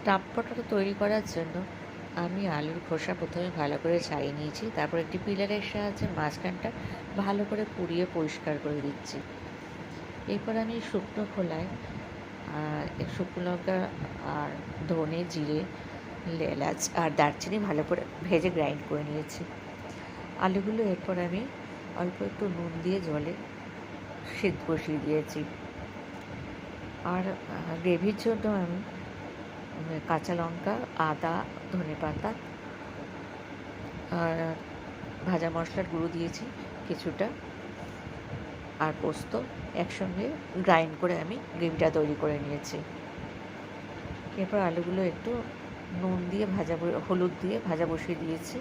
Staff potato তৈরি করার জন্য আমি আলুর খোসা প্রথমে ভালো করে ছাড়িয়ে নিয়েছি। তারপর একটি পিলারের সাহায্যে মাঝখানটা ভালো করে পুড়িয়ে পরিষ্কার করে দিচ্ছি। এরপর আমি শুকনো খোলায় শুকনো লঙ্কা আর ধনে, জিরে, এলাচ আর দারচিনি ভালো করে ভেজে গ্রাইন্ড করে নিয়েছি। আলুগুলো এরপর আমি অল্প একটু নুন দিয়ে জলে সিদ্ধ বসিয়ে দিয়েছি। আর গ্রেভির জন্য আমি কাঁচা লঙ্কা, আদা, ধনেপাতা আর ভাজা মশলার গুঁড়ো দিয়েছি কিছুটা, আর পোস্ত একসঙ্গে গ্রাইন্ড করে আমি গ্রেভিটা তৈরি করে নিয়েছি। এরপর আলুগুলো একটু নুন দিয়ে হলুদ দিয়ে ভাজা বসিয়ে দিয়েছি।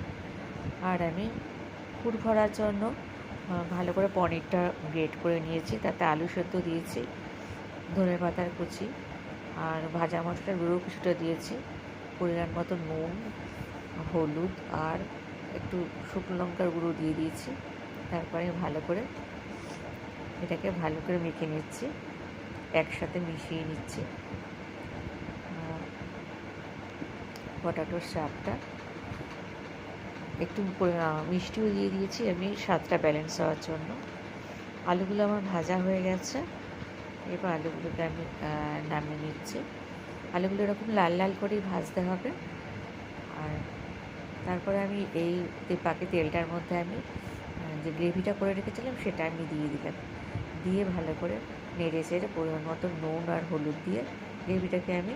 আর আমি পুর ভরার জন্য ভালো করে পনিরটা গ্রেট করে নিয়েছি, তাতে আলু সেদ্ধ দিয়েছি, ধনেপাতার কুচি আর ভাজা মশলার গুঁড়ো কিছুটা দিয়েছি, পরিমাণ মতো নুন, হলুদ আর একটু শুকনো লঙ্কার গুঁড়ো দিয়ে দিয়েছি। তারপরে এটাকে ভালো করে মেখে নিচ্ছি, একসাথে মিশিয়ে নিচ্ছি। পটাটোর স্বাদটা একটু মিষ্টিও দিয়ে দিয়েছি আমি স্বাদটা ব্যালেন্স হওয়ার জন্য। আলুগুলো আমার ভাজা হয়ে গেছে। এবার আলুগুলোকে আমি নামিয়ে নিচ্ছি। আলুগুলো এরকম লাল লাল করেই ভাজতে হবে। আর তারপরে আমি এই বাকি তেলটার মধ্যে আমি যে গ্রেভিটা করে রেখেছিলাম সেটা আমি দিয়ে দিলাম। দিয়ে ভালো করে নেড়ে চেড়ে পরিমাণ মতো নুন আর হলুদ দিয়ে গ্রেভিটাকে আমি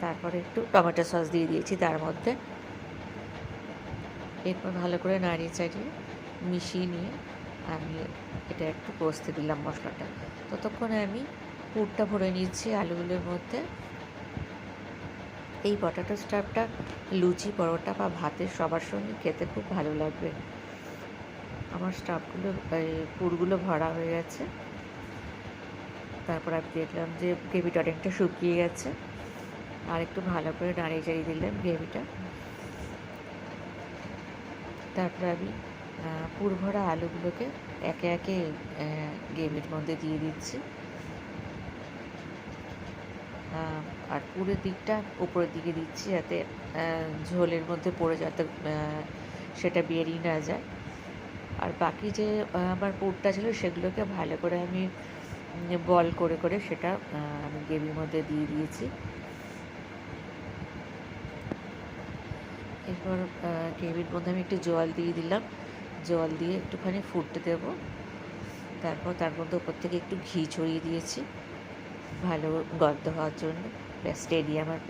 তারপরে একটু টমেটো সস দিয়ে দিয়েছি তার মধ্যে। এরপর ভালো করে নাড়িয়ে চাড়িয়ে মিশিয়ে নিয়ে আমি এটা একটু কষতে দিলাম মশলাটা। ততক্ষণে আমি পুরটা ভরে নিচ্ছি আলুগুলোর মধ্যে। এই পটাটো স্টাফটা লুচি, পরোটা বা ভাতের সবার সঙ্গে খেতে খুব ভালো লাগবে। আমার পুরগুলো ভরা হয়ে গেছে। তারপর আমি দেখলাম যে গ্রেভিটা অনেকটা শুকিয়ে গেছে। আর একটু ভালো করে নাড়িয়ে চাড়িয়ে দিলাম গ্রেভিটা। তারপরে আমি পুর ভরা আলুগুলোকে একে একে গ্রেভির মধ্যে দিয়ে দিচ্ছি। আর পুরের দিকটা উপরের দিকে দিচ্ছি, যাতে ঝোলের মধ্যে পড়ে যাতে সেটা বেরিয়ে না যায়। আর বাকি যে আমার পুরটা ছিল সেগুলোকে ভালো করে আমি বল করে করে সেটা আমি গ্রেভির মধ্যে দিয়ে দিয়েছি। এরপর গ্রেভির মধ্যে আমি একটু জল দিয়ে দিলাম। জল দিয়ে একটুখানি ফুটতে দেবো। তারপর তার মধ্যে ওপর থেকে একটু ঘি ছড়িয়ে দিয়েছি ভালো গন্ধ হওয়ার জন্য। ব্যাস রেডি আমার